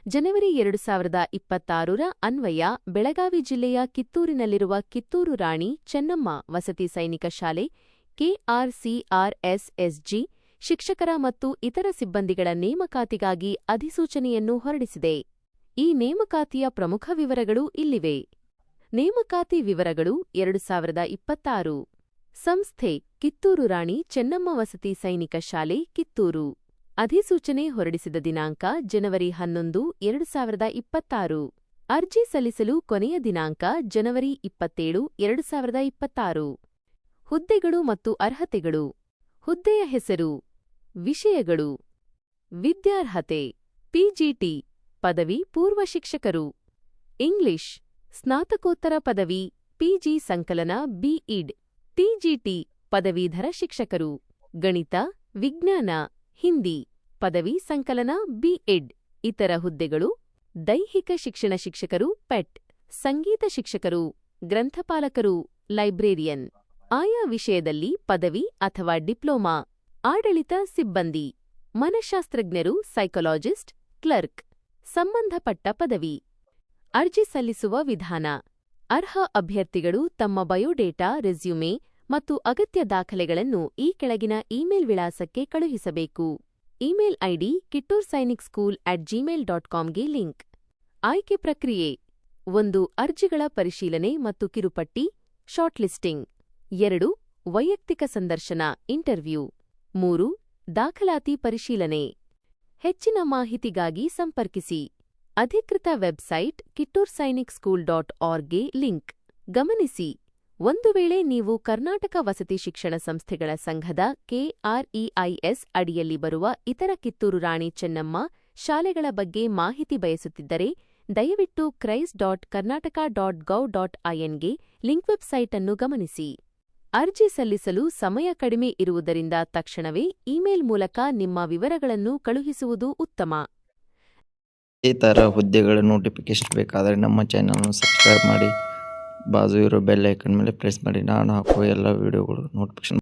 ಜನವರಿ 2026ರ ಅನ್ವಯ ಬೆಳಗಾವಿ ಜಿಲ್ಲೆಯ ಕಿತ್ತೂರಿನಲ್ಲಿರುವ ಕಿತ್ತೂರು ರಾಣಿ ಚೆನ್ನಮ್ಮ ವಸತಿ ಸೈನಿಕ ಶಾಲೆ ಕೆಆರ್ಸಿಆರ್ಎಸ್ಎಸ್ಜಿ ಶಿಕ್ಷಕರ ಮತ್ತು ಇತರ ಸಿಬ್ಬಂದಿಗಳ ನೇಮಕಾತಿಗಾಗಿ ಅಧಿಸೂಚನೆಯನ್ನು ಹೊರಡಿಸಿದೆ. ಈ ನೇಮಕಾತಿಯ ಪ್ರಮುಖ ವಿವರಗಳು ಇಲ್ಲಿವೆ. ನೇಮಕಾತಿ ವಿವರಗಳು 2026 ಸಂಸ್ಥೆ ಕಿತ್ತೂರು ರಾಣಿ ಚೆನ್ನಮ್ಮ ವಸತಿ ಸೈನಿಕ ಶಾಲೆ ಕಿತ್ತೂರು. ಅಧಿಸೂಚನೆ ಹೊರಡಿಸಿದ ದಿನಾಂಕ ಜನವರಿ 11, 2026. ಅರ್ಜಿ ಸಲ್ಲಿಸಲು ಕೊನೆಯ ದಿನಾಂಕ ಜನವರಿ 27, 2026. ಹುದ್ದೆಗಳು ಮತ್ತು ಅರ್ಹತೆಗಳು. ಹುದ್ದೆಯ ಹೆಸರು. ವಿಷಯಗಳು. ವಿದ್ಯಾರ್ಹತೆ ಪಿಜಿಟಿ ಪದವಿ ಪೂರ್ವ ಶಿಕ್ಷಕರು. ಇಂಗ್ಲಿಷ್ ಸ್ನಾತಕೋತ್ತರ ಪದವಿ ಪಿಜಿ ಸಂಕಲನ ಬಿಇಡ್. ಟಿಜಿಟಿ ಪದವೀಧರ ಶಿಕ್ಷಕರು. ಗಣಿತ, ವಿಜ್ಞಾನ, ಹಿಂದಿ ಪದವಿ ಸಂಕಲನ ಬಿಎಡ್. ಇತರ ಹುದ್ದೆಗಳು ದೈಹಿಕ ಶಿಕ್ಷಣ ಶಿಕ್ಷಕರು ಪೆಟ್, ಸಂಗೀತ ಶಿಕ್ಷಕರು, ಗ್ರಂಥಪಾಲಕರು, ಲೈಬ್ರೇರಿಯನ್. ಆಯಾ ವಿಷಯದಲ್ಲಿ ಪದವಿ ಅಥವಾ ಡಿಪ್ಲೊಮಾ. ಆಡಳಿತ ಸಿಬ್ಬಂದಿ, ಮನಃಶಾಸ್ತ್ರಜ್ಞರು, ಸೈಕಾಲಜಿಸ್ಟ್, ಕ್ಲರ್ಕ್. ಸಂಬಂಧಪಟ್ಟ ಪದವಿ. ಅರ್ಜಿ ಸಲ್ಲಿಸುವ ವಿಧಾನ. ಅರ್ಹ ಅಭ್ಯರ್ಥಿಗಳು ತಮ್ಮ ಬಯೋಡೇಟಾ, ರೆಸ್ಯೂಮೆ ಮತ್ತು ಅಗತ್ಯ ದಾಖಲೆಗಳನ್ನು ಈ ಕೆಳಗಿನ ಇಮೇಲ್ ವಿಳಾಸಕ್ಕೆ ಕಳುಹಿಸಬೇಕು. ಇಮೇಲ್ ಐಡಿ kittursainikSchool@gmail.comಗೆ ಲಿಂಕ್. ಆಯ್ಕೆ ಪ್ರಕ್ರಿಯೆ. 1. ಅರ್ಜಿಗಳ ಪರಿಶೀಲನೆ ಮತ್ತು ಕಿರುಪಟ್ಟಿ ಶಾರ್ಟ್ಲಿಸ್ಟಿಂಗ್. 2. ವೈಯಕ್ತಿಕ ಸಂದರ್ಶನ ಇಂಟರ್ವ್ಯೂ. 3. ದಾಖಲಾತಿ ಪರಿಶೀಲನೆ. ಹೆಚ್ಚಿನ ಮಾಹಿತಿಗಾಗಿ ಸಂಪರ್ಕಿಸಿ. ಅಧಿಕೃತ ವೆಬ್ಸೈಟ್ kittursainikSchool.orgಗೆ ಲಿಂಕ್. ಗಮನಿಸಿ, ಒಂದು ವೇಳೆ ನೀವು ಕರ್ನಾಟಕ ವಸತಿ ಶಿಕ್ಷಣ ಸಂಸ್ಥೆಗಳ ಸಂಘದ ಕೆಆರ್ಇಐಎಸ್ ಅಡಿಯಲ್ಲಿ ಬರುವ ಇತರ ಕಿತ್ತೂರು ರಾಣಿ ಚೆನ್ನಮ್ಮ ಶಾಲೆಗಳ ಬಗ್ಗೆ ಮಾಹಿತಿ ಬಯಸುತ್ತಿದ್ದರೆ ದಯವಿಟ್ಟು krais.karnataka.gov.inಗೆ ಲಿಂಕ್ ವೆಬ್ಸೈಟ್ ಅನ್ನು ಗಮನಿಸಿ. ಅರ್ಜಿ ಸಲ್ಲಿಸಲು ಸಮಯ ಕಡಿಮೆ ಇರುವುದರಿಂದ ತಕ್ಷಣವೇ ಇಮೇಲ್ ಮೂಲಕ ನಿಮ್ಮ ವಿವರಗಳನ್ನು ಕಳುಹಿಸುವುದು ಉತ್ತಮ. ಈ ಥರ ಹುದ್ದೆಗಳ ನೋಟಿಫಿಕೇಶನ್ ಬೇಕಾದರೆ ನಮ್ಮ ಚಾನಲ್ನ ಸಬ್ಸ್ಕ್ರೈಬ್ ಮಾಡಿ, ಬಾಜು ಇರೋ ಬೆಲ್ ಐಕನ್ ಮೇಲೆ ಪ್ರೆಸ್ ಮಾಡಿ. ನಾನು ಹಾಕುವ ಎಲ್ಲ ವಿಡಿಯೋಗಳು ನೋಟಿಫಿಕೇಶನ್